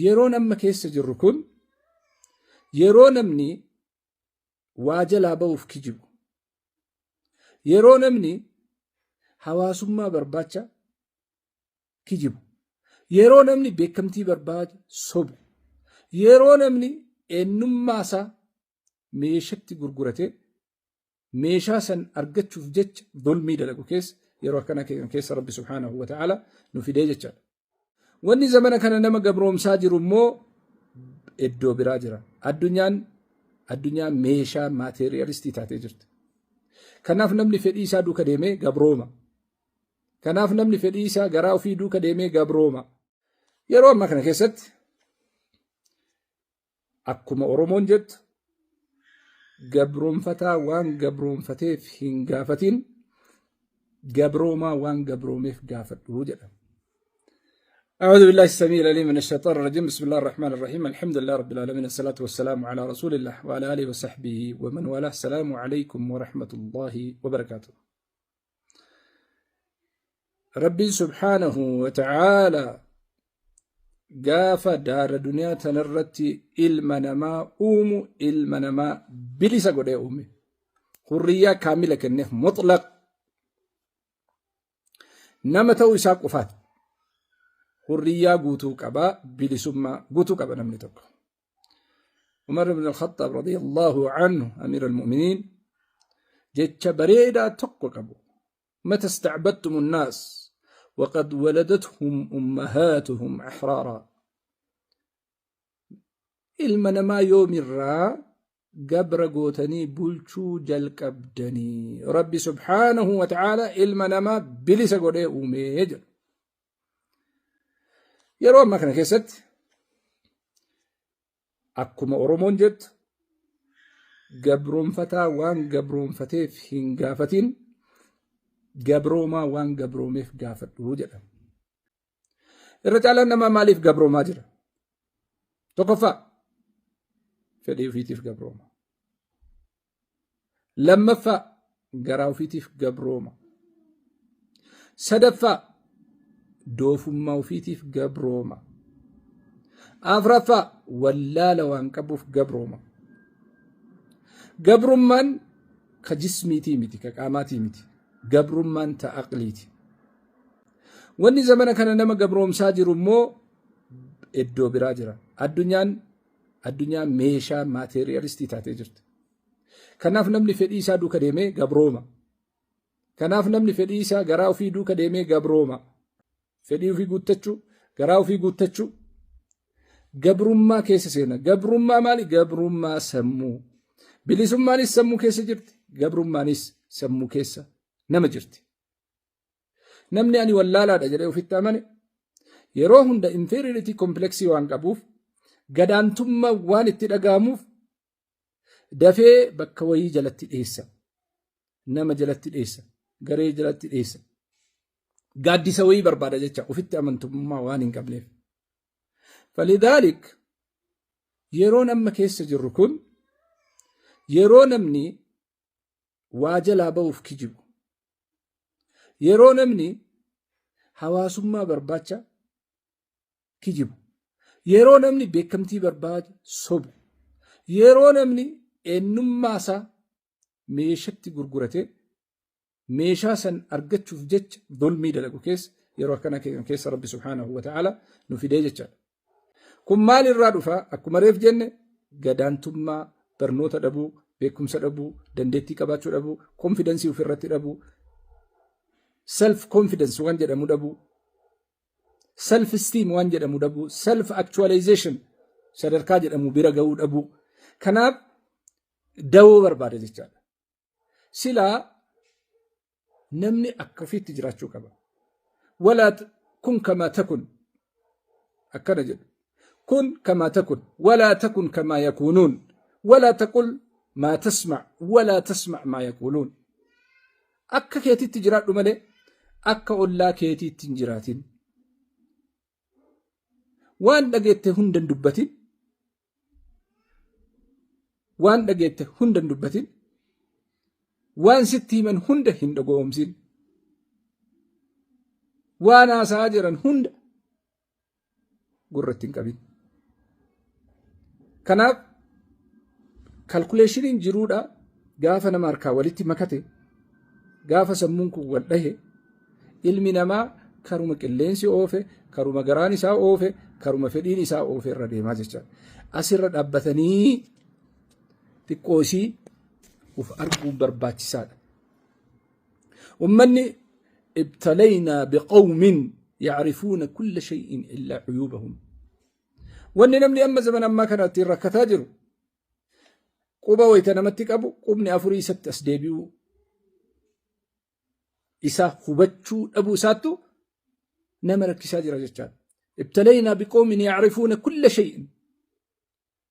yeroo amma keessa jirru kun yeroo namni waa jalaa ba'uuf kijibu, yeroo namni hawaasummaa barbaacha kijibu, yeroo namni beekamtii barbaada sobu, yeroo namni eenyummaa isaa meeshatti gurguratee meeshaa san argachuuf jecha dhulmii dalagu keessa yeroo akkana keessa Rabbi subhaanahu wa ta'ala nu fidee jechaadha. Wanni zamana kana nama gabroomsaa jiru immoo iddoo biraa jira. Addunyaan meeshaa maateriyaalistii taatee jirti. Kanaaf namni fedhii isaa duuka deemee gabrooma. Kanaaf namni fedhii isaa garaa ofii duuka deemee gabrooma. Yeroo ammaa kana keessatti akkuma Oromoon jettu gabroonfataa waan gabroonfateef hin gaafatin, gabroomaa waan gabroomeef gaafadhu jedha. أعوذ بالله السميع العليم من الشيطان الرجيم. بسم الله الرحمن الرحيم. الحمد لله رب العالمين، الصلاة والسلام على رسول الله وعلى آله وصحبه ومن والاه. السلام عليكم ورحمة الله وبركاته. ربي سبحانه وتعالى قاف دار الدنيا تنرتي المنما المنما بلسا قد أمي حرية كاملة كنه مطلق نمتو إساق وفات حرية قوتو قبا بلسما قوتو قبا نمنتك. عمر بن الخطاب رضي الله عنه أمير المؤمنين جتش بريدا تقو قبو متى استعبدتم الناس وقد ولدتهم أمهاتهم أحرارا. المنما يوم الرا قبر قوتني بلشو جلق أبدني. ربي سبحانه وتعالى المنما بلسا قولي أميجل. yeroo ammaa kana keessatti akkuma Oromoon jettu gabroonfataa waan gabroonfateef hin gaafatin, gabroomaa waan gabroomeef gaafadhu jedha. Irra caalaan namaa maaliif gabroomaa jira? Tokkoffaa fedhii ofiitiif gabrooma. Lammaffaa garaa ofiitiif gabrooma. Sadaffaa doofummaa ofiitiif gabrooma. Afraffaa wallaala waan qabuuf gabrooma. Gabrummaan ka jismiitii miti, ka qaamaatii miti. Gabrummaan ta aqliiti. Wanni zamana kana nama gabroomsaa jiru immoo iddoo biraa jira. Addunyaan meeshaa maateriyaalistii taatee jirti. Kanaaf namni fedhii isaa duuka deemee gabrooma. Kanaaf namni fedhii isaa garaa ofii duuka deemee gabrooma. Fedhii ofii guuttachuu, garaa ofii guuttachuu, gabrummaa keessa seena. Gabrummaa maali? Gabrummaa sammuu. Bilisummaanis sammuu keessa jirti, gabrummaanis sammuu keessa nama jirti. Namni ani wallaalaadha jedhee ofitti amane yeroo hunda inferiority compleksii waan qabuuf, gadaantummaa waan itti dhaga'amuuf dafee bakka wayii jalatti dhiyeessa. Nama jalatti dhiyeessa, garee jalatti dhiyeessa. Gaaddisa wayii barbaada jecha ofitti amantummaa waan hin qabneef. Falidaalik yeroo amma keessa jirru kun yeroo namni waa jalaa ba'uuf kijibu, yeroo namni hawaasummaa barbaacha kijibu, yeroo namni beekamtii barbaada sobu, yeroo namni eenyummaa isaa meeshatti gurguratee meeshaa san argachuuf jecha dhulmii dalagu keessa yeroo akkana keessa Rabbi subhaanahu wa ta'ala nu fidee jechaadha. Kun maal irraa dhufa? Akkuma reef jenne gadaantummaa, barnoota dhabuu, beekumsa dhabuu, dandeettii qabaachuu dhabuu, konfidensii ofirratti dhabuu, self confidence waan jedhamu dhabuu, self esteem waan jedhamu dhabuu, self actualization sadarkaa jedhamu bira ga'uu dhabuu. Kanaaf dawoo barbaada jechaadha. Silaa namni akka ofiitti jiraachuu qaba. Walaa kun kamaa takun akkana jedhu. Kun kamaa takun walaa takun kamaa yakuunuun walaa taqul maa tasmac walaa tasmac maa yaquuluun. Akka keetitti jiraadhu malee akka ollaa keetiitti hin jiraatin. Waan dhageette hunda hin dubbatin. Waan dhageette hunda hin dubbatin. Waan sitti himan hunda hin dhaga'umsin. Waan haasaa jiran hunda gurratti hin qabin. Kanaaf kalkuleeshiniin jiruudha gaafa nama harkaa walitti makate gaafa sammuun kun wal dhahe ilmi namaa karuma qilleensi oofe karuma garaan isaa oofe karuma fedhiin isaa oofe irra deemaa jecha asirra dhaabbatanii xiqqoosii uf arguun barbaachisaadha. Ummanni ibtalaynaa biqawmin يعرفون كل شيء إلا عيوبهم. واني نمني أما زمن أما كانت الركتا جرو قوبا ويتنمتك أبو قوبني أفري ست أسديبيو إسا خبتشو أبو ساتو نمرك ساجر جتان. ابتلينا بقوم يعرفون كل شيء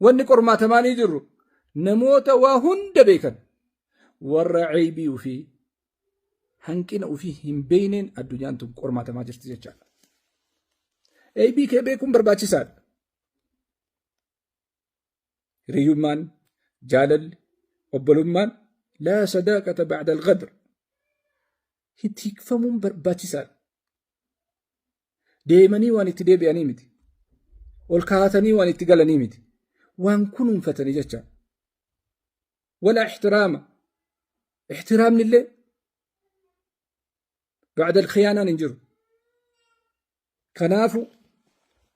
واني قرما تماني جرو نموت وهند بيكا والرعيبي وفي هنكين وفيهم بين الدنيا أنتم قرما تما جرت جتان. أي بيك بيكم برباتي ساد ريومان جالل وبلومان لا صداقة بعد الغدر هتيك فمون برباتي ساد ديماني وان تديبي أنيمتي والكاتني وان تقال أنيمتي وان كنون فتني جتان ولا احترام لله بعد الخيانة ننجر كنافو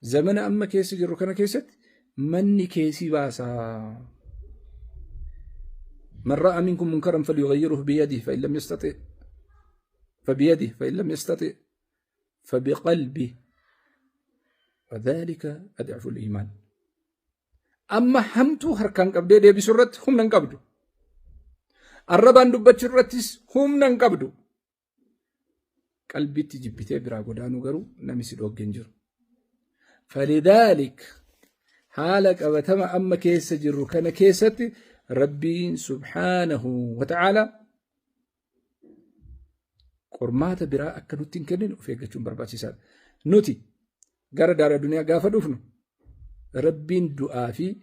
زمن أما كيس جرو كنا كيست مني كيسي باسا من رأى منكم منكرا فليغيره بيده فإن لم يستطع فبيده فإن لم يستطع فبقلبه وذلك أضعف الإيمان. أما همتو هركان قبدي دي بسرت هم ننقبدو الربان دبت شرتس هم ننقبدو قلبي تجبتي برا قدانو قرو نمسي دوغن جرو. فلذلك حالك أبتما أما كيس جرو كان كيستي ربي سبحانه وتعالى قرمات برا أكنوتين كنين وفيقتشون برباتي ساد نوتي قرر دار الدنيا قافة دوفنو ربي دعافي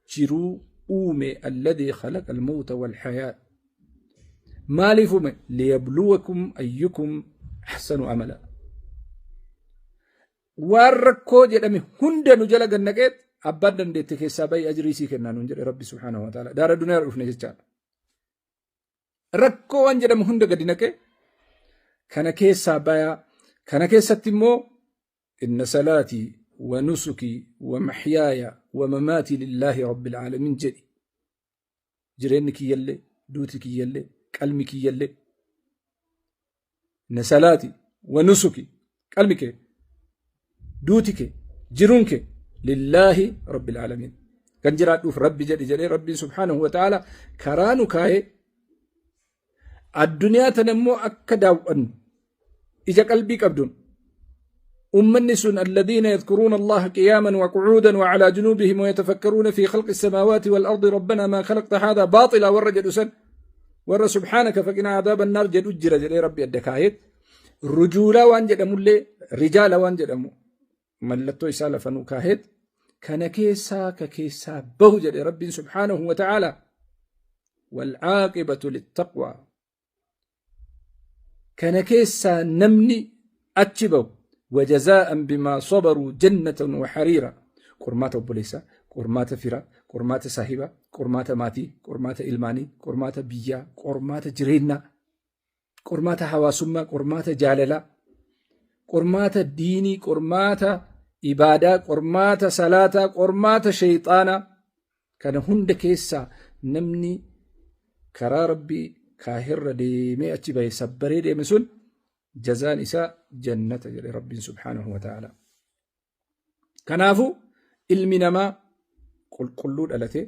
جرو أومي الذي خلق الموت والحياة مالي فمي ليبلوكم أيكم أحسن عملا warrakkoo jedhame hunda nu jala gannaqeet abbaan dandeette keessaa bayi ajriisii kennaa nuun jedhe rabbi subhaanahu wa ta'ala daara duniyaa dhufne jechaadha. Rakkoo waan jedhamu hunda gadi naqee kana keessaa bayaa kana keessatti immoo inna salaatii wa nusukii wa maxyaaya wa mamaatii lillaahi rabbil caalamiin jedhi jireenyi kiyyallee duuti kiyyallee qalmi kiyyallee inna salaatii wa nusukii qalmi kee دوتك جرونك لله رب العالمين كان جرات دوف ربي جدي ربي سبحانه وتعالى كرانو كاي الدنيا تنمو أكداو أن إجا قلبي قبدون النسون الذين يذكرون الله قياما وقعودا وعلى جنوبهم ويتفكرون في خلق السماوات والأرض ربنا ما خلقت هذا باطلا ورجد سن ور سبحانك فقنا عذاب النار جد أجر جدي ربي الدكايت رجولا وانجد مولي رجالا وانجد مو ملتو إسالة فنوكاهد كان كيسا بوجد رب سبحانه وتعالى والعاقبة للتقوى كان كيسا نمني أتشبو وجزاء بما صبروا جنة وحريرا قرمات بوليسا قرمات فرا قرمات صاحبة قرمات ماتي قرمات إلماني قرمات بيا قرمات جرينا قرمات حواسما قرمات جاللا قرمات ديني قرمات إبادة قرمات صلاة قرمات شيطانا كان هند كيسا نمني كرا ربي كاهر ديمي أتباي سبري ديمي سن جزان إساء جنة ربي سبحانه وتعالى كنافو المنما قلود ألتي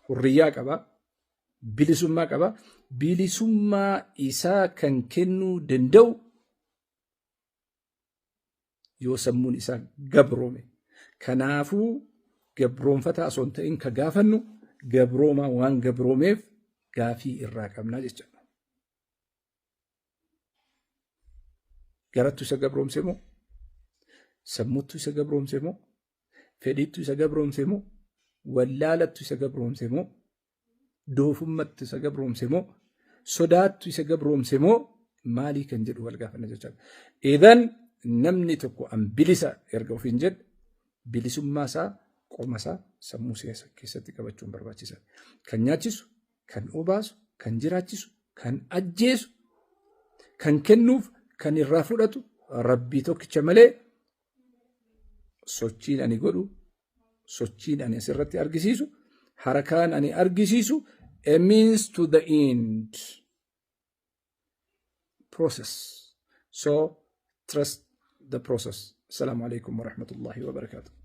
حرية كبا بلسما كبا بلسما إساء كان كنو دندو يوسمون إساء قبرومي كنافو قبروم فتا أصنت إنك قافنو قبروما وان قبروميف قافي إراكم ناجس جانا قرأتو إساء قبروم سيمو سموتو إساء قبروم سيمو فديتو إساء قبروم سيمو ولالتو إساء قبروم سيمو دوفمتو إساء قبروم سيمو صداتو إساء قبروم سيمو مالي كان جدو والقافة ناجس جانا إذن namni tokko an bilisa erga ofiin jedhe bilisummaa isaa qomasaa sammuu keessatti qabachuun barbaachisaadha. Kan nyaachisu, kan obaasu, kan jiraachisu, kan ajjeesu, kan kennuuf, kan irraa fudhatu Rabbii tokkicha malee sochiin ani godhu, sochiin ani asirratti argisiisu, harakaan ani argisiisu a means to the end process. So trust the process. Assalamu alaikum wa rahmatullahi wa barakatuh.